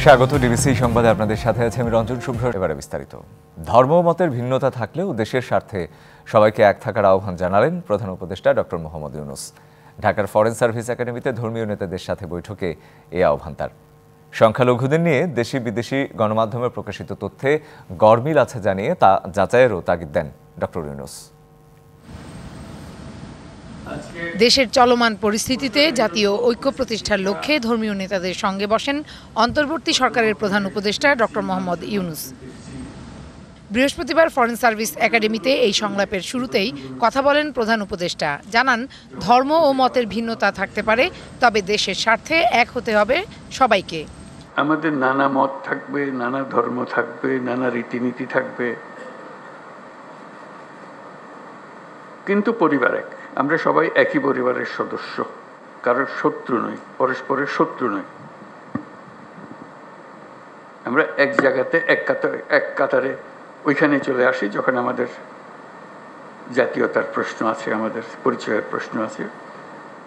স্বাগত ডিবিসি সংবাদে আপনাদের সাথে আছে আমি রঞ্জন শুভ্র। এবারে বিস্তারিত। ধর্ম ও মতের ভিন্নতা থাকলেও দেশের স্বার্থে সবাইকে এক থাকার আহ্বান জানালেন প্রধান উপদেষ্টা ডক্টর মোহাম্মদ ইউনূস। ঢাকার ফরেন সার্ভিস একাডেমিতে ধর্মীয় নেতাদের সাথে বৈঠকে এই আহ্বান তার। সংখ্যালঘুদের নিয়ে দেশি বিদেশি গণমাধ্যমে প্রকাশিত তথ্যে গরমিল আছে জানিয়ে তা যাচাইয়েরও তাগিদ দেন ডক্টর ইউনূস। দেশের চলমান পরিস্থিতিতে জাতীয় ঐক্য প্রতিষ্ঠার লক্ষ্যে ধর্মীয় নেতাদের সঙ্গে বসেন অন্তর্বর্তী সরকারের প্রধান উপদেষ্টা ডক্টর মোহাম্মদ ইউনূস। বৃহস্পতিবার ফরেন সার্ভিস একাডেমিতে এই সংলাপের শুরুতেই কথা বলেন প্রধান উপদেষ্টা। জানান, ধর্ম ও মতের ভিন্নতা থাকতে পারে, তবে দেশের স্বার্থে এক হতে হবে সবাইকে। আমাদের নানা মত থাকবে, নানা ধর্ম থাকবে, নানা রীতিনীতি থাকবে, কিন্তু পরিবার এক। আমরা সবাই একই পরিবারের সদস্য, কারোর শত্রু নই, পরস্পরের শত্রু নই। আমরা এক জায়গাতে এক কাতারে ওইখানে চলে আসি যখন আমাদের জাতীয়তার প্রশ্ন আছে, আমাদের পরিচয়ের প্রশ্ন আছে।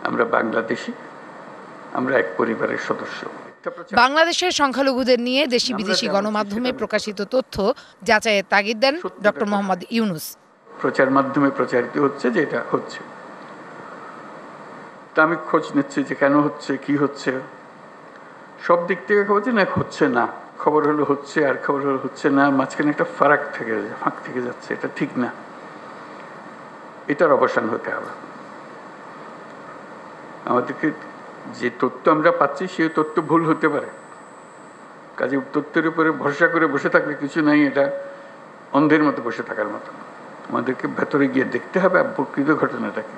আমরা বাংলাদেশি, আমরা এক পরিবারের সদস্য। বাংলাদেশের সংখ্যালঘুদের নিয়ে দেশি বিদেশি গণমাধ্যমে প্রকাশিত তথ্য যাচাইয়ের তাগিদ দেন ডক্টর মোহাম্মদ ইউনূস। প্রচার মাধ্যমে প্রচারিত হচ্ছে যে এটা হচ্ছে, তা আমি খোঁজ নিচ্ছি যে কেন হচ্ছে, কি হচ্ছে। সব দিক থেকে খবর যে না হচ্ছে না, খবর হলো হচ্ছে আর খবর হলো হচ্ছে না, মাঝখানে একটা ফাঁক থেকে যাচ্ছে। এটা ঠিক না, এটার অবসান হতে হবে। আমাদেরকে যে তথ্য আমরা পাচ্ছি সেই তথ্য ভুল হতে পারে, কাজে তথ্যের উপরে ভরসা করে বসে থাকলে কিছু নাই। এটা অন্ধের মতো বসে থাকার মতো। আমাদেরকে ভেতরে গিয়ে দেখতে হবে প্রকৃত ঘটনাটাকে।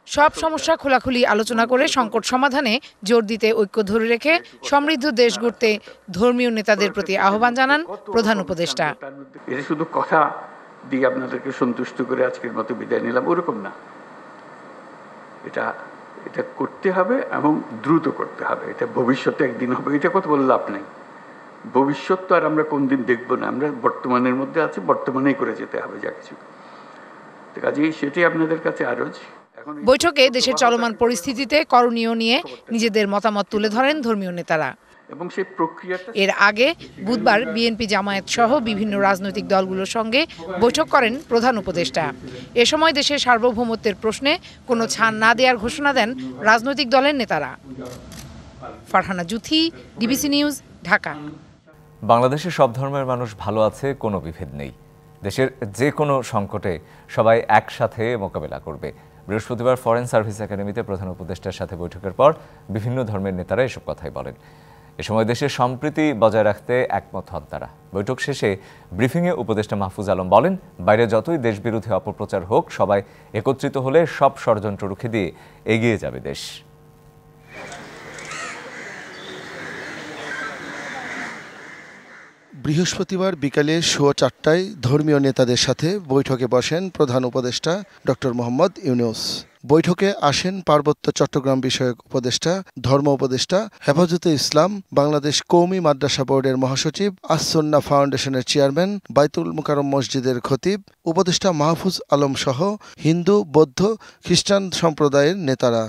সব সমস্যা খোলাখুলি আলোচনা করে সংকট সমাধানে জোর দিতে ঐক্য ধরে রেখে সমৃদ্ধ দেশ গড়তে ধর্মীয় নেতাদের প্রতি আহ্বান জানান প্রধান উপদেষ্টা। এটা শুধু কথা দিয়ে আপনাদেরকে সন্তুষ্ট করে আজকের মতো বিদায় নিলাম, ওরকম না। এটা করতে হবে এবং দ্রুত করতে হবে। এটা ভবিষ্যতে একদিন হবে, এটা কথা বলে লাভ নেই। ভবিষ্যৎ তো আর আমরা কোনদিন দেখবো না, আমরা বর্তমানের মধ্যে আছি, বর্তমানেই করে যেতে হবে যা কিছু। কাজেই সেটাই আপনাদের কাছে আরজ। বৈঠকে দেশের চলমান পরিস্থিতিতে করণীয় নিয়ে নিজেদের মতামত তুলে ধরেন ধর্মীয় নেতারা। এবং সেই প্রক্রিয়াটা এর আগে বুধবার বিএনপি, জামায়াত সহ বিভিন্ন রাজনৈতিক দলগুলোর সঙ্গে বৈঠক করেন প্রধান উপদেষ্টা। এ সময় দেশের সার্বভৌমত্বের প্রশ্নে কোনো ছাড় না দেওয়ার ঘোষণা দেন রাজনৈতিক দলের নেতারা। Farhana Juthi, DBC news, Dhaka. বাংলাদেশের সব ধর্মের মানুষ ভালো আছে, কোনো বিভেদ নেই। দেশের যে কোনো সংকটে সবাই একসাথে মোকাবেলা করবে। বৃহস্পতিবার ফরেন সার্ভিস একাডেমিতে প্রধান উপদেষ্টার সাথে বৈঠকের পর বিভিন্ন ধর্মের নেতারা এসব কথাই বলেন। এ সময় দেশের সম্প্রীতি বজায় রাখতে একমত হন তারা। বৈঠক শেষে ব্রিফিংয়ে উপদেষ্টা মাহফুজ আলম বলেন, বাইরে যতই দেশবিরোধী অপপ্রচার হোক, সবাই একত্রিত হলে সব ষড়যন্ত্র রুখে দিয়ে এগিয়ে যাবে দেশ। বৃহস্পতিবার বিকালে 4:15টায় ধর্মীয় নেতাদের সাথে বৈঠকে বসেন প্রধান উপদেষ্টা ডক্টর মোহাম্মদ ইউনূস। বৈঠকে আসেন পার্বত্য চট্টগ্রাম বিষয়ক উপদেষ্টা, ধর্ম উপদেষ্টা, হেফাজতে ইসলাম, বাংলাদেশ কওমি মাদ্রাসা বোর্ডের মহাসচিব, আস-সুন্নাহ ফাউন্ডেশনের চেয়ারম্যান, বাইতুল মুকাররম মসজিদের খতিব, উপদেষ্টা মাহফুজ আলম সহ হিন্দু, বৌদ্ধ, খ্রিস্টান সম্প্রদায়ের নেতারা।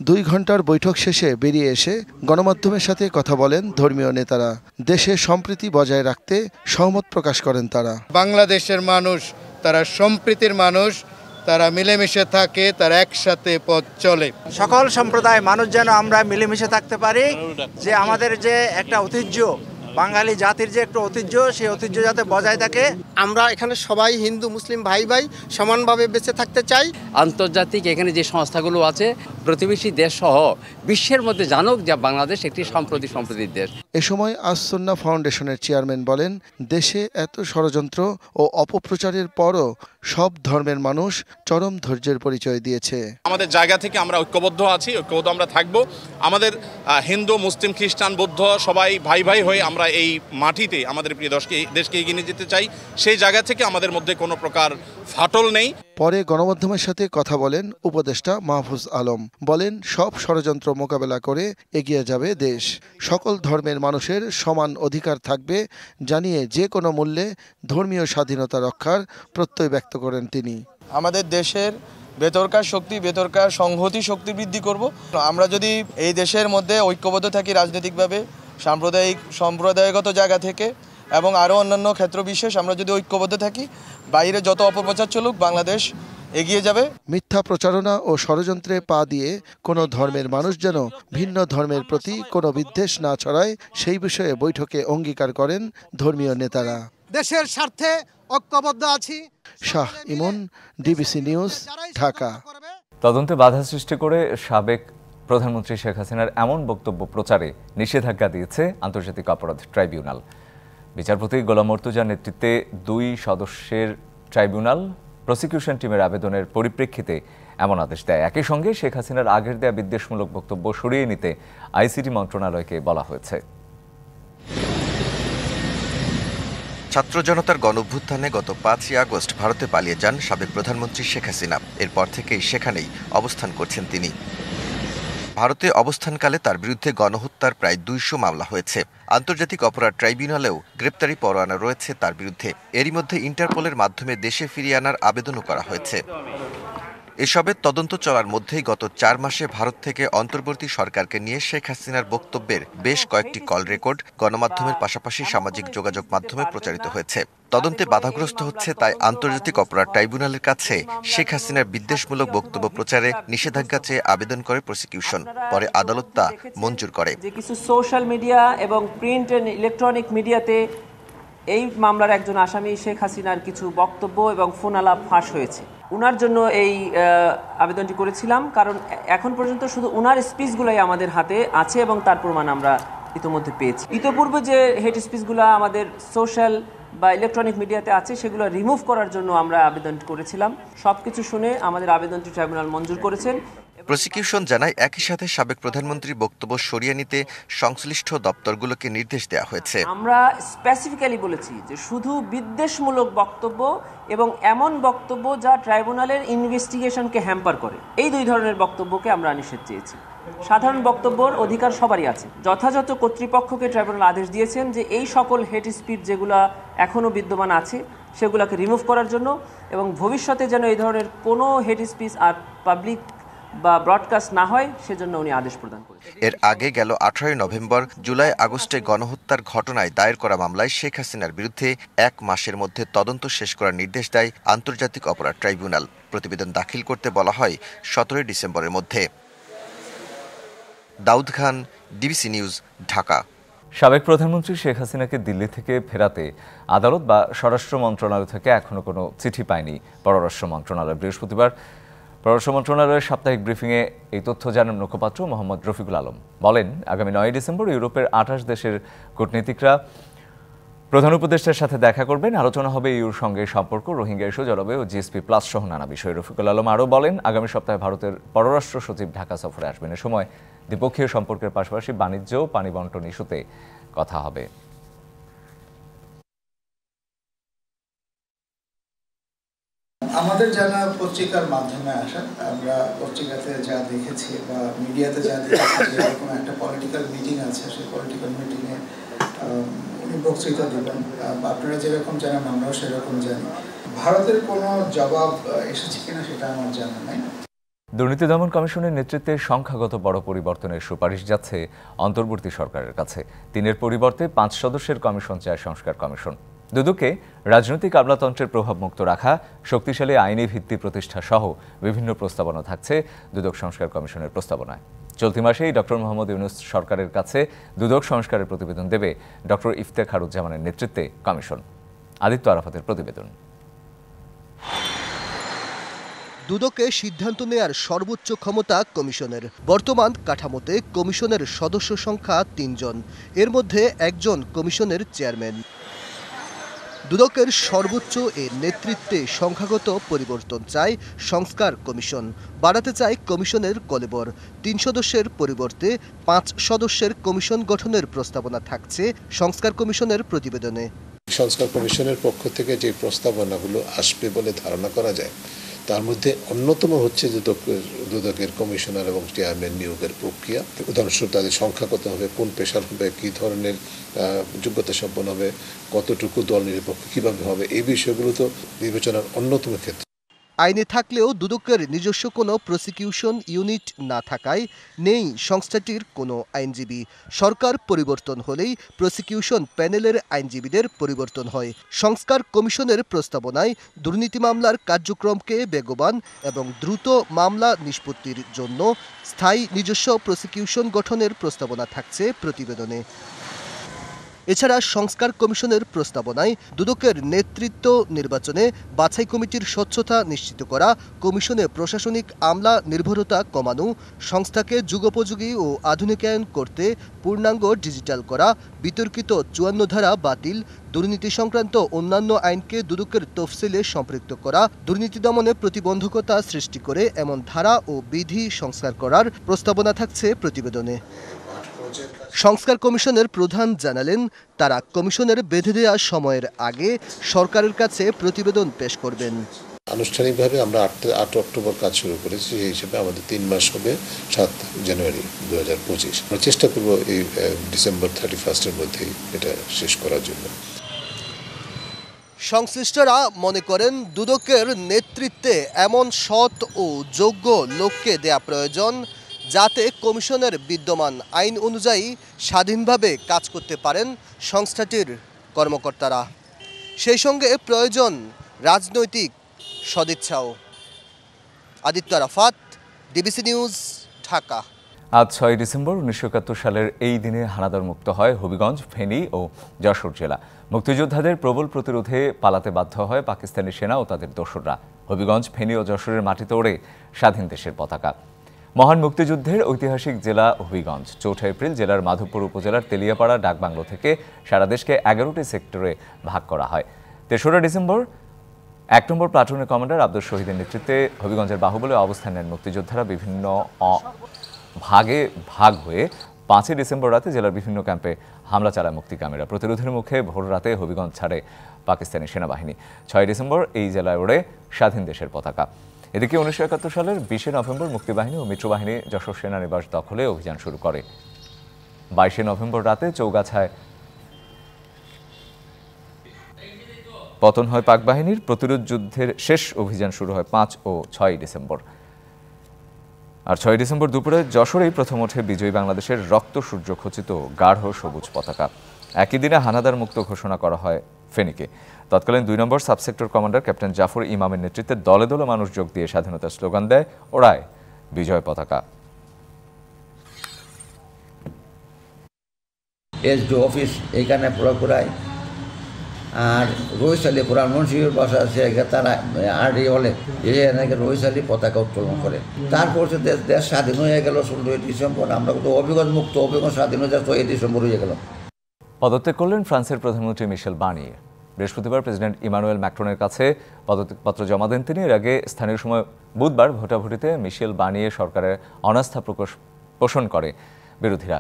2 ঘন্টার বৈঠক শেষে বেরিয়ে এসে গণমাধ্যমের সাথে কথা বলেন ধর্মীয় নেতারা। দেশে সম্প্রীতি বজায় রাখতে সহমত প্রকাশ করেন তারা। বাংলাদেশের মানুষ তারা সম্প্রীতির মানুষ, তারা মিলেমিশে থাকে, তারা একসাথে পথ চলে। সকল সম্প্রদায় মানুষ যেন আমরা মিলেমিশে থাকতে পারি, যে আমাদের যে একটা ঐতিহ্য, বাঙালি জাতির যে একটা ঐতিহ্য, সেই ঐতিহ্য যাতে বজায় থাকে। আমরা এখানে সবাই হিন্দু মুসলিম ভাই ভাই সমানভাবে বেঁচে থাকতে চাই। আন্তর্জাতিক এখানে যে সংস্থাগুলো আছে, প্রতিবেশী দেশ সহ বিশ্বের মধ্যে জানুক যে বাংলাদেশ একটি সম্প্রতির দেশ। এ সময় আস-সুন্নাহ ফাউন্ডেশনের চেয়ারম্যান বলেন, দেশে এত ষড়যন্ত্র ও অপপ্রচারের পরও সব ধর্মের মানুষ চরম ধৈর্যের পরিচয় দিয়েছে। আমাদের জায়গা থেকে আমরা ঐক্যবদ্ধ আছি, ঐক্যবদ্ধ আমরা থাকবো। আমাদের হিন্দু, মুসলিম, খ্রিস্টান, বৌদ্ধ সবাই ভাই ভাই হয়ে আমরা এই মাটিতে আমাদের প্রিয় দেশকে এগিয়ে নিয়ে যেতে চাই। সেই জায়গা থেকে আমাদের মধ্যে কোনো প্রকার ফাটল নেই। পরে গণমাধ্যমের সাথে কথা বলেন উপদেষ্টা মাহফুজ আলম। বলেন, সব ষড়যন্ত্র মোকাবেলা করে এগিয়ে যাবে দেশ। সকল ধর্মের মানুষের সমান অধিকার থাকবে জানিয়ে যে কোনো মূল্যে ধর্মীয় স্বাধীনতা রক্ষার প্রত্যয় ব্যক্ত করেন তিনি। আমাদের দেশের ভেতরকার শক্তি, ভেতরকার সংহতি শক্তি বৃদ্ধি করব। আমরা যদি এই দেশের মধ্যে ঐক্যবদ্ধ থাকি রাজনৈতিকভাবে, সম্প্রদায়গত জায়গা থেকে এবং আরও অন্যান্য ক্ষেত্র বিশেষ আমরা যদি ঐক্যবদ্ধ থাকি, বাইরে যত অপপ্রচার চলুক বাংলাদেশ এগিয়ে যাবে। মিথ্যা প্রচারণা ও ষড়যন্ত্রে পা দিয়ে কোনো ধর্মের মানুষ যেন ভিন্ন ধর্মের প্রতি কোনো বিদ্বেষ না ছড়ায় সেই বিষয়ে বৈঠকে অঙ্গীকার করেন ধর্মীয় নেতারা। দেশের স্বার্থে ঐক্যবদ্ধ আছি। শাহ ইমন, ডিবিসি নিউজ, ঢাকা। তদন্তে বাধা সৃষ্টি করে সাবেক প্রধানমন্ত্রী শেখ হাসিনার এমন বক্তব্য প্রচারে নিষেধাজ্ঞা দিয়েছে আন্তর্জাতিক অপরাধ ট্রাইব্যুনাল। বিচারপতি গোলাম মর্তুজার নেতৃত্বে 2 সদস্যের ট্রাইব্যুনাল প্রসিকিউশন টিমের আবেদনের পরিপ্রেক্ষিতে এমন আদেশ দেয়। একই সঙ্গে শেখ হাসিনার আগের দেয়া বিদ্বেষমূলক বক্তব্য সরিয়ে নিতে আইসিটি মন্ত্রণালয়কে বলা হয়েছে। ছাত্র জনতার গণঅভ্যুত্থানে গত 5ই আগস্ট ভারতে পালিয়ে যান সাবেক প্রধানমন্ত্রী শেখ হাসিনা। এরপর থেকেই সেখানেই অবস্থান করছেন তিনি। ভারতে অবস্থানকালে তার বিরুদ্ধে গণহত্যার প্রায় 200 মামলা হয়েছে। আন্তর্জাতিক অপরাধ ট্রাইব্যুনালেও গ্রেপ্তারি পরোয়ানা রয়েছে তার বিরুদ্ধে। এরই মধ্যে ইন্টারপোলের মাধ্যমে দেশে ফিরিয়ে আনার আবেদনও করা হয়েছে। এসবের তদন্ত চলার মধ্যেই গত 4 মাসে ভারত থেকে অন্তর্বর্তী সরকারকে নিয়ে শেখ হাসিনার বক্তব্যের বেশ কয়েকটি কল রেকর্ড গণমাধ্যমের পাশাপাশি সামাজিক যোগাযোগ মাধ্যমে প্রচারিত হয়েছে। তদন্তে বাধাগ্রস্ত হচ্ছে তাই আন্তর্জাতিক অপরাধ ট্রাইব্যুনালের কাছে শেখ হাসিনার বিদ্বেষমূলক বক্তব্য প্রচারে নিষেধাজ্ঞা চেয়ে আবেদন করে প্রসিকিউশন। পরে আদালত তা মঞ্জুর করে। যে কিছু সোশ্যাল মিডিয়া এবং প্রিন্ট এন্ড ইলেকট্রনিক মিডিয়াতে এই মামলার একজন আসামি শেখ হাসিনার কিছু বক্তব্য এবং ফোন আলাপ ফাঁস হয়েছে। উনার জন্য এই আবেদনটি করেছিলাম, কারণ এখন পর্যন্ত শুধু উনার স্পিচগুলাই আমাদের হাতে আছে এবং তার প্রমাণ আমরা ইতিমধ্যে পেয়েছি। ইতিপূর্বে যে হেট স্পিচগুলো আমাদের সোশ্যাল বা ইলেকট্রনিক মিডিয়াতে আছে সেগুলো রিমুভ করার জন্য আমরা আবেদন করেছিলাম। সবকিছু শুনে আমাদের আবেদনটি ট্রাইব্যুনাল মঞ্জুর করেছেন। প্রসিকিউশন জানায় একই সাথে সাবেক প্রধানমন্ত্রীর বক্তব্য সরিয়ে নিতে সংশ্লিষ্ট দপ্তরগুলোকে নির্দেশ দেওয়া হয়েছে। আমরা স্পেসিফিক্যালি বলেছি যে শুধু বিদ্বেষমূলক বক্তব্য এবং এমন বক্তব্য যা ট্রাইব্যুনালের ইনভেস্টিগেশনকে হ্যাম্পার করে, এই 2 ধরনের বক্তব্যকে আমরা নিষেধ চেয়েছি। সাধারণ বক্তব্যের অধিকার সবারই আছে। যথাযথ কর্তৃপক্ষকে ট্রাইব্যুনাল আদেশ দিয়েছেন যে এই সকল হেট স্পিচ যেগুলো এখনও বিদ্যমান আছে সেগুলোকে রিমুভ করার জন্য এবং ভবিষ্যতে যেন এই ধরনের কোনো হেট স্পিচ আর পাবলিক বা ব্রডকাস্ট না হয় সেজন্য উনি আদেশ প্রদান করেছেন। এর আগে গেল 18 নভেম্বর জুলাই আগস্টে গণহত্যার ঘটনায় দায়ের করা মামলায় শেখ হাসিনার বিরুদ্ধে 1 মাসের মধ্যে তদন্ত শেষ করার নির্দেশ দেয় আন্তর্জাতিক অপরাধ ট্রাইব্যুনাল। প্রতিবেদন দাখিল করতে বলা হয় 17 ডিসেম্বরের মধ্যে। Daud Khan, DBC news, Dhaka. সাবেক প্রধানমন্ত্রী শেখ হাসিনাকে দিল্লি থেকে ফেরাতে আদালত বা স্বরাষ্ট্র মন্ত্রণালয় থেকে এখনো কোনো চিঠি পায়নি পররাষ্ট্র মন্ত্রণালয়। বৃহস্পতিবার পররাষ্ট্র মন্ত্রণালয়ের সাপ্তাহিক ব্রিফিংয়ে এই তথ্য জানান মুখপাত্র মোহাম্মদ রফিকুল আলম। বলেন, আগামী 9 ডিসেম্বর ইউরোপের 28 দেশের কূটনীতিকরা প্রধান উপদেষ্টার সাথে দেখা করবেন। আলোচনা হবে ইউর সঙ্গে সম্পর্ক, রোহিঙ্গা ইস্যু, জলবায়ু ও জিএসপি প্লাস সহ নানা বিষয়। রফিকুল আলম আরও বলেন, আগামী সপ্তাহে ভারতের পররাষ্ট্র সচিব ঢাকা সফরে আসবেন। এ সময় দ্বিপক্ষীয় সম্পর্কের পাশাপাশি বাণিজ্য ও পানি বন্টন ইস্যুতে কথা হবে। আমাদের জানা পত্রিকার মাধ্যমে আসা, আমরা পত্রিকাতে যা দেখেছি বা মিডিয়াতে যা দেখেছি যে এরকম একটা পলিটিক্যাল মিটিং আছে, সেই পলিটিক্যাল মিটিংয়ে উনি বক্তৃতা দেবেন। আপনারা যেরকম জানেন আমরাও সেরকম জানি। ভারতের কোনো জবাব এসেছে কিনা সেটা আমার জানা নাই। দুর্নীতি দমন কমিশনের নেতৃত্বে সংখ্যাগত বড় পরিবর্তনের সুপারিশ যাচ্ছে অন্তর্বর্তী সরকারের কাছে। 3-এর পরিবর্তে 5 সদস্যের কমিশন চায় সংস্কার কমিশন। দুদকে রাজনৈতিক আমলাতন্ত্রের প্রভাব মুক্ত রাখা, শক্তিশালী আইনি ভিত্তি প্রতিষ্ঠা সহ বিভিন্ন প্রস্তাবনা থাকছে দুদক সংস্কার কমিশনের প্রস্তাবনায়। চলতি মাসেই ডক্টর মোহাম্মদ ইউনূস সরকারের কাছে দুদক সংস্কারের প্রতিবেদন দেবে ডক্টর ইফতেখারুজ্জামানের নেতৃত্বে কমিশন। আদিত্য আরাফাতের প্রতিবেদন। দুদকে সিদ্ধান্ত নেয়ার সর্বোচ্চ ক্ষমতা কমিশনের। বর্তমান কাঠামোতে কমিশনের সদস্য সংখ্যা 3 জন, এর মধ্যে একজন কমিশনের চেয়ারম্যান। দুদকের সর্বোচ্চ এর নেতৃত্বে সংখ্যাগত পরিবর্তন চায় সংস্কার কমিশন, বাড়াতে চায় কমিশনের কলেবর। 3 সদস্যের পরিবর্তে 5 সদস্যের কমিশন গঠনের প্রস্তাবনা থাকছে সংস্কার কমিশনের প্রতিবেদনে। সংস্কার কমিশনের পক্ষ থেকে যে প্রস্তাবনাগুলো আসবে বলে ধারণা করা যায়, তার মধ্যে অন্যতম হচ্ছে দুদকের কমিশনার এবং চেয়ারম্যান নিয়োগের প্রক্রিয়া। উদাহরণস্বরূপ তাদের সংখ্যা কত হবে, কোন পেশার হবে, কী ধরনের যোগ্যতা সম্পন্ন হবে, কতটুকু দল নিরপেক্ষ কীভাবে হবে, এই বিষয়গুলো তো বিবেচনার অন্যতম ক্ষেত্র। আইনে থাকলেও দুদকের নিজস্ব কোনো প্রসিকিউশন ইউনিট না থাকায় নেই সংস্থাটির কোনো আইনজীবী। সরকার পরিবর্তন হলেই প্রসিকিউশন প্যানেলের আইনজীবীদের পরিবর্তন হয়। সংস্কার কমিশনের প্রস্তাবনায় দুর্নীতি মামলার কার্যক্রমকে বেগবান এবং দ্রুত মামলা নিষ্পত্তির জন্য স্থায়ী নিজস্ব প্রসিকিউশন গঠনের প্রস্তাবনা থাকছে প্রতিবেদনে। এছাড়া সংস্কার কমিশনের প্রস্তাবনায় দুদকের নেতৃত্ব নির্বাচনে বাছাই কমিটির স্বচ্ছতা নিশ্চিত করা, কমিশনে প্রশাসনিক আমলা নির্ভরতা কমানো, সংস্থাকে যুগোপযোগী ও আধুনিকায়ন করতে পূর্ণাঙ্গ ডিজিটাল করা, বিতর্কিত ৫৪ ধারা বাতিল, দুর্নীতি সংক্রান্ত অন্যান্য আইনকে দুদকের তফসিলে সম্পৃক্ত করা, দুর্নীতি দমনে প্রতিবন্ধকতা সৃষ্টি করে এমন ধারা ও বিধি সংস্কার করার প্রস্তাবনা থাকছে প্রতিবেদনে। সংস্কার কমিশনের প্রধান জানালেন, তারা কমিশনের বেঁধে দেওয়া সময়ের আগে সরকারের কাছে প্রতিবেদন পেশ করবেন। আনুষ্ঠানিকভাবে আমরা ৮ অক্টোবর কাজ শুরু করেছি। এই হিসেবে আমাদের ৩ মাস হবে ৭ জানুয়ারি ২০২৫। আমরা চেষ্টা করব এই ডিসেম্বর 31-এর মধ্যেই এটা শেষ করার জন্য। সংশ্লিষ্টরা মনে করেন, দুদকের নেতৃত্বে এমন সৎ ও যোগ্য লোককে দেয়া প্রয়োজন যাতে কমিশনের বিদ্যমান আইন অনুযায়ী স্বাধীনভাবে কাজ করতে পারেন সংস্থাটির কর্মকর্তারা। সেই সঙ্গে প্রয়োজন রাজনৈতিক সদিচ্ছাও। Aditya Arafat, DBC news, Dhaka. আজ ৬ ডিসেম্বর ১৯৭১ সালের এই দিনে হানাদার মুক্ত হয় হবিগঞ্জ, ফেনী ও যশোর জেলা। মুক্তিযোদ্ধাদের প্রবল প্রতিরোধে পালাতে বাধ্য হয় পাকিস্তানি সেনা ও তাদের দোসররা। হবিগঞ্জ, ফেনী ও যশোরের মাটিতে ওড়ে স্বাধীন দেশের পতাকা। মহান মুক্তিযুদ্ধের ঐতিহাসিক জেলা হবিগঞ্জ ৪ এপ্রিল জেলার মাধবপুর উপজেলার তেলিয়াপাড়া ডাকবাংলো থেকে সারা দেশকে ১১টি সেক্টরে ভাগ করা হয়। ৩রা ডিসেম্বর ১ নম্বর প্লাটুনের কমান্ডার আব্দুল শহীদের নেতৃত্বে হবিগঞ্জের বাহুবলে অবস্থান নেন মুক্তিযোদ্ধারা। বিভিন্ন ভাগে ভাগ হয়ে ৫ই ডিসেম্বর রাতে জেলার বিভিন্ন ক্যাম্পে হামলা চালায় মুক্তিকামীরা। প্রতিরোধের মুখে ভোর রাতে হবিগঞ্জ ছাড়ে পাকিস্তানি সেনাবাহিনী। ৬ ডিসেম্বর এই জেলায় ওড়ে স্বাধীন দেশের পতাকা। এদিকে ১৯৭১ সালের ২০ নভেম্বর মুক্তিবাহিনী ও মিত্রবাহিনী যশোর সেনানিবাস দখলে অভিযান শুরু করে। ২২ নভেম্বর রাতে চৌগাছায় পতন হয় পাক বাহিনীর। প্রতিরোধ যুদ্ধের শেষ অভিযান শুরু হয় ৫ ও ৬ ডিসেম্বর। আর ৬ ডিসেম্বর দুপুরে যশোরেই প্রথম ওঠে বিজয়ী বাংলাদেশের রক্ত সূর্য খচিত গাঢ় সবুজ পতাকা। একই দিনে হানাদার মুক্ত ঘোষণা করা হয় ফেনীকে। তৎকালীন ২ নম্বর সাবসেক্টর কমান্ডার ক্যাপ্টেন জাফর ইমামের নেতৃত্বে দলে দলে মানুষ যোগ দিয়ে স্বাধীনতার স্লোগান দেয়, ওড়ায় বিজয় পতাকা। এসডি অফিস এইখানে পুরাই আর রহিসালি পুরান মনসির বাসা আছে তারা আরডি হলে এখানে রহিসালি পতাকা উত্তোলন করে। তারপর দেশ স্বাধীন হয়ে গেল ১৬ ডিসেম্বর। আমরা তো অভিজ্ঞতা মুক্ত, অভিজ্ঞতা স্বাধীন হয়ে যায় ৬ ডিসেম্বর হয়ে গেল। পদত্যাগ করলেন ফ্রান্সের প্রধানমন্ত্রী মিশেল বার্নিয়ে। বৃহস্পতিবার প্রেসিডেন্ট ইমানুয়েল ম্যাক্রনের কাছে পদত্যাগপত্র জমা দেন তিনি। এর আগে স্থানীয় সময় বুধবার ভোটাভুটিতে মিশেল বার্নিয়ে সরকারের অনাস্থা পোষণ করে বিরোধীরা।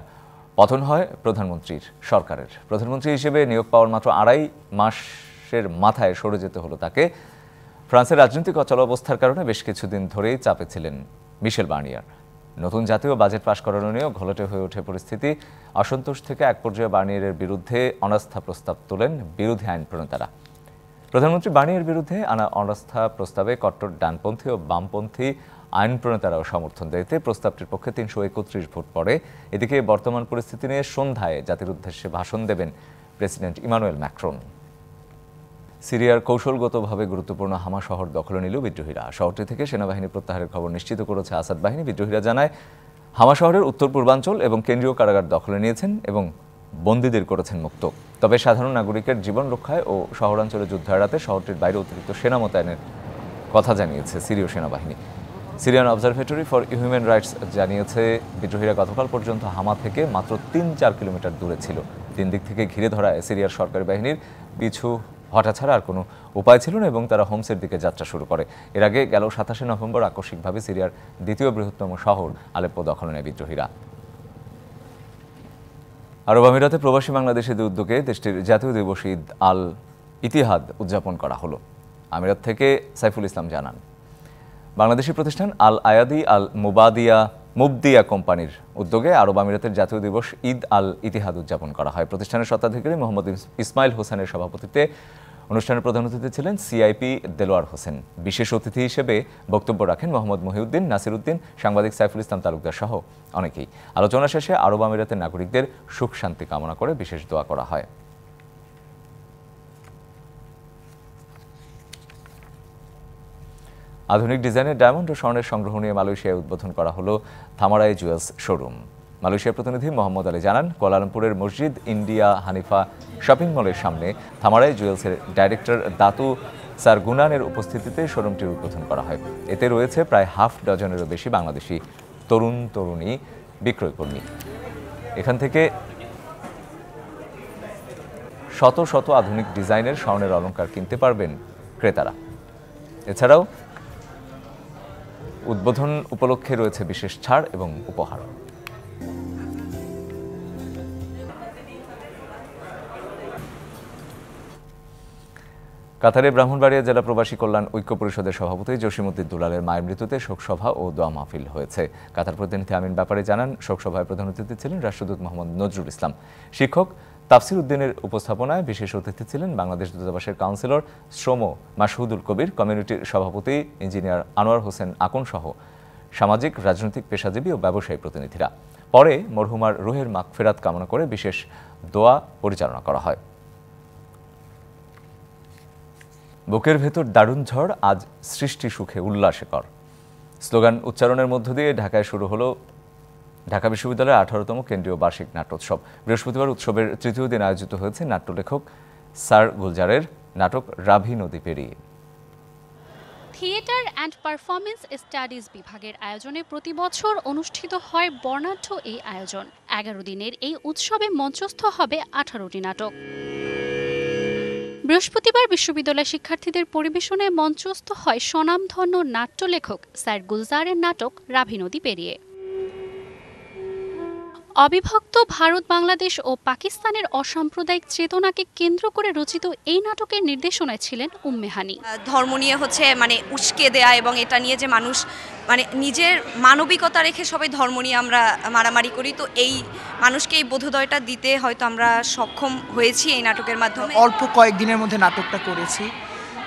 পতন হয় প্রধানমন্ত্রীর সরকারের। প্রধানমন্ত্রী হিসেবে নিয়োগ পাওয়ার মাত্র ২.৫ মাসের মাথায় সরে যেতে হলো তাকে। ফ্রান্সের রাজনৈতিক অচলাবস্থার কারণে বেশ কিছুদিন ধরেই চাপে ছিলেন মিশেল বার্নিয়ার। নতুন জাতীয় বাজেট পাশ করানো নিয়েও ঘোলাটে হয়ে ওঠে পরিস্থিতি। অসন্তোষ থেকে এক পর্যায়ে বার্নিয়ারের বিরুদ্ধে অনাস্থা প্রস্তাব তোলেন বিরোধী আইন প্রণেতারা। প্রধানমন্ত্রী বার্নিয়ার বিরুদ্ধে আনা অনাস্থা প্রস্তাবে কট্টর ডানপন্থী ও বামপন্থী আইন প্রণেতারাও সমর্থন দিতে প্রস্তাবটির পক্ষে ৩৩১ ভোট পড়ে। এদিকে বর্তমান পরিস্থিতি নিয়ে সন্ধ্যায় জাতির উদ্দেশ্যে ভাষণ দেবেন প্রেসিডেন্ট ইমানুয়েল ম্যাক্রন। সিরিয়ার কৌশলগতভাবে গুরুত্বপূর্ণ হামা শহর দখলে নিল বিদ্রোহীরা। শহরটি থেকে সেনাবাহিনী প্রত্যাহারের খবর নিশ্চিত করেছে আসাদ বাহিনী। বিদ্রোহীরা জানায়, হামা শহরের উত্তর পূর্বাঞ্চল এবং কেন্দ্রীয় কারাগার দখলে নিয়েছেন এবং বন্দীদের করেছেন মুক্ত। তবে সাধারণ নাগরিকের জীবন রক্ষায় ও শহরাঞ্চলে যুদ্ধ এড়াতে শহরটির বাইরে অতিরিক্ত সেনা মোতায়েনের কথা জানিয়েছে সিরীয় সেনাবাহিনী। Syrian observatory for human rights জানিয়েছে, বিদ্রোহীরা গতকাল পর্যন্ত হামা থেকে মাত্র ৩-৪ কিলোমিটার দূরে ছিল। ৩ দিক থেকে ঘিরে ধরায় সিরিয়ার সরকারি বাহিনীর পিছু হটা ছাড়া আর কোনো উপায় ছিল না এবং তারা হোমসের দিকে যাত্রা শুরু করে। এর আগে গেল ২৭ নভেম্বর আকস্মিকভাবে সিরিয়ার দ্বিতীয় বৃহত্তম শহর আলেপ্পো দখলে নেয় বিদ্রোহীরা। আরব আমিরাতে প্রবাসী বাংলাদেশিদের উদ্যোগে দেশটির জাতীয় দিবস ঈদ আল ইতিহাদ উদযাপন করা হলো। আমিরাত থেকে সাইফুল ইসলাম জানান, বাংলাদেশি প্রতিষ্ঠান আল আয়াদি আল মুবদিয়া কোম্পানির উদ্যোগে আরব আমিরাতের জাতীয় দিবস ঈদ আল ইতিহাদ উদযাপন করা হয়। প্রতিষ্ঠানের স্বত্বাধিকারী মোহাম্মদ ইসমাইল হোসেনের সভাপতিত্বে অনুষ্ঠানের প্রধান অতিথি ছিলেন সিআইপি দেলোয়ার হোসেন। বিশেষ অতিথি হিসেবে বক্তব্য রাখেন মোহাম্মদ মহিউদ্দিন, নাসির উদ্দিন, সাংবাদিক সাইফুল ইসলাম তালুকদার সহ অনেকেই। আলোচনা শেষে আরব আমিরাতের নাগরিকদের সুখ শান্তি কামনা করে বিশেষ দোয়া করা হয়। আধুনিক ডিজাইনের ডায়মন্ড ও স্বর্ণের সংগ্রহ নিয়ে মালয়েশিয়ায় উদ্বোধন করা হলো থামারাই জুয়েলস শোরুম। মালয়েশিয়ার প্রতিনিধি মোহাম্মদ আলী জানান, কুয়ালালামপুরের মসজিদ ইন্ডিয়া হানিফা শপিং মলের সামনে থামারাই জুয়েলসের ডাইরেক্টর দাতু সারগুনানের উপস্থিতিতে শোরুমটির উদ্বোধন করা হয়। এতে রয়েছে প্রায় হাফ ডজনেরও বেশি বাংলাদেশি তরুণ তরুণী বিক্রয়কর্মী। এখান থেকে শত শত আধুনিক ডিজাইনের স্বর্ণের অলংকার কিনতে পারবেন ক্রেতারা। এছাড়াও উদ্বোধন উপলক্ষে রয়েছে বিশেষ ছাড় এবং উপহার। কাতারে ব্রাহ্মণবাড়িয়া জেলা প্রবাসী কল্যাণ ঐক্য পরিষদের সভাপতি জসিমউদ্দিন দুলালের মায়ের মৃত্যুতে শোকসভা ও দোয়া মাহফিল হয়েছে। কাতার প্রতিনিধি আমিন ব্যাপারে জানান, শোকসভায় প্রধান অতিথি ছিলেন রাষ্ট্রদূত মোহাম্মদ নজরুল ইসলাম। শিক্ষক তাফসির উদ্দিনের উপস্থাপনায় বিশেষ অতিথি ছিলেন বাংলাদেশ দূতাবাসের কাউন্সিলর শ্রম মাসহুদুল কবির, কমিউনিটির সভাপতি ইঞ্জিনিয়ার আনোয়ার হোসেন আকন সহ সামাজিক, রাজনৈতিক, পেশাজীবী ও ব্যবসায়ী প্রতিনিধিরা। পরে মরহুমার রুহের মাগফিরাত কামনা করে বিশেষ দোয়া পরিচালনা করা হয়। বুকের ভেতর দারুণ ঝড়, আজ সৃষ্টি সুখে উল্লাসে কর স্লোগান উচ্চারণের মধ্য দিয়ে ঢাকায় শুরু হলো ঢাকা বিশ্ববিদ্যালয়ের 18তম কেন্দ্রীয় বার্ষিক নাট্যোৎসব। বৃহস্পতিবার উৎসবের তৃতীয় দিন আয়োজিত হয়েছে নাট্যলেখক স্যার গুলজারের নাটক রাভি নদী পেরিয়ে। থিয়েটার অ্যান্ড পারফরমেন্স স্টাডিজ বিভাগের আয়োজনে প্রতি বছর অনুষ্ঠিত হয় বর্ণাঢ্য এই আয়োজন। 11 দিনের এই উৎসবে মঞ্চস্থ হবে 18টি নাটক। বৃহস্পতিবার বিশ্ববিদ্যালয় শিক্ষার্থীদের পরিবেশনে মঞ্চস্থ হয় স্বনামধন্য নাট্যলেখক স্যার গুলজারের নাটক রাভি নদী পেরিয়ে। অবিভক্ত ভারত, বাংলাদেশ ও পাকিস্তানের অসাম্প্রদায়িক চেতনাকে কেন্দ্র করে রচিত এই নাটকের নির্দেশনায় ছিলেন উম্মে হানি। ধর্ম নিয়ে উস্কে দেয়া এবং এটা নিয়ে যে মানুষ নিজের মানবিকতা রেখে সবাই ধর্ম নিয়ে আমরা মারামারি করি, তো এই মানুষকে এই বোধোদয়টা দিতে হয়তো আমরা সক্ষম হয়েছি এই নাটকের মাধ্যমে। অল্প কয়েকদিনের মধ্যে নাটকটা করেছি,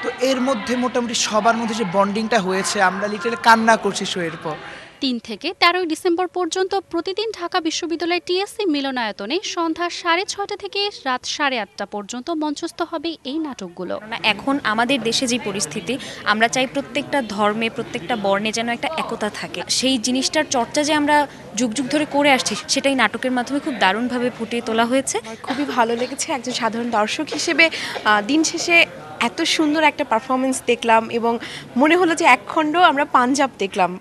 তো এর মধ্যে মোটামুটি সবার মধ্যে যে বন্ডিংটা হয়েছে, আমরা লিটারালি কান্না করছি শোয়ের পর। 3 থেকে 13 ডিসেম্বর পর্যন্ত প্রতিদিন ঢাকা বিশ্ববিদ্যালয় টিএসসি মিলনায়তনে সন্ধ্যা 6:30 থেকে রাত 8:30 পর্যন্ত মঞ্চস্থ হবে এই নাটকগুলো। এখন আমাদের দেশে যে পরিস্থিতি, আমরা চাই প্রত্যেকটা ধর্মে, প্রত্যেকটা বর্ণে যেন একটা একতা থাকে। সেই জিনিসটার চর্চা যে আমরা যুগ যুগ ধরে করে আসছি, সেটাই নাটকের মাধ্যমে খুব দারুণভাবে ফুটিয়ে তোলা হয়েছে। খুবই ভালো লেগেছে একজন সাধারণ দর্শক হিসেবে। দিন শেষে এত সুন্দর একটা পারফরমেন্স দেখলাম এবং মনে হলো যে একখণ্ড আমরা পাঞ্জাব দেখলাম।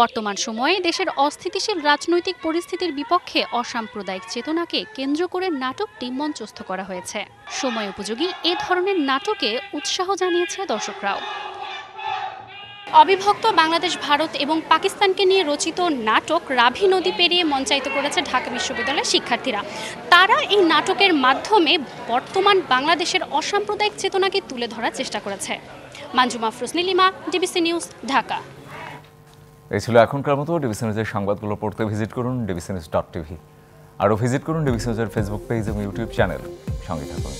বর্তমান সময়ে দেশের অস্থিতিশীল রাজনৈতিক পরিস্থিতির বিপক্ষে অসাম্প্রদায়িক চেতনাকে কেন্দ্র করে নাটকটি মঞ্চস্থ করা হয়েছে। সময় উপযোগী এ ধরনের নাটকে উৎসাহ জানিয়েছে দর্শকরাও। অবিভক্ত বাংলাদেশ, ভারত এবং পাকিস্তানকে নিয়ে রচিত নাটক রাভি নদী পেরিয়ে মঞ্চায়িত করেছে ঢাকা বিশ্ববিদ্যালয়ের শিক্ষার্থীরা। তারা এই নাটকের মাধ্যমে বর্তমান বাংলাদেশের অসাম্প্রদায়িক চেতনাকে তুলে ধরার চেষ্টা করেছে। Manjuma Afroz Nilima, DBC news, Dhaka. এই ছিল এখনকার মতো। ডিবিসি নিউজের সংবাদগুলো পড়তে ভিজিট করুন dbcnews.tv। আরও ভিজিট করুন ডিবিসি নিউজের ফেসবুক পেজ এবং ইউটিউব চ্যানেল। সঙ্গে থাকুন।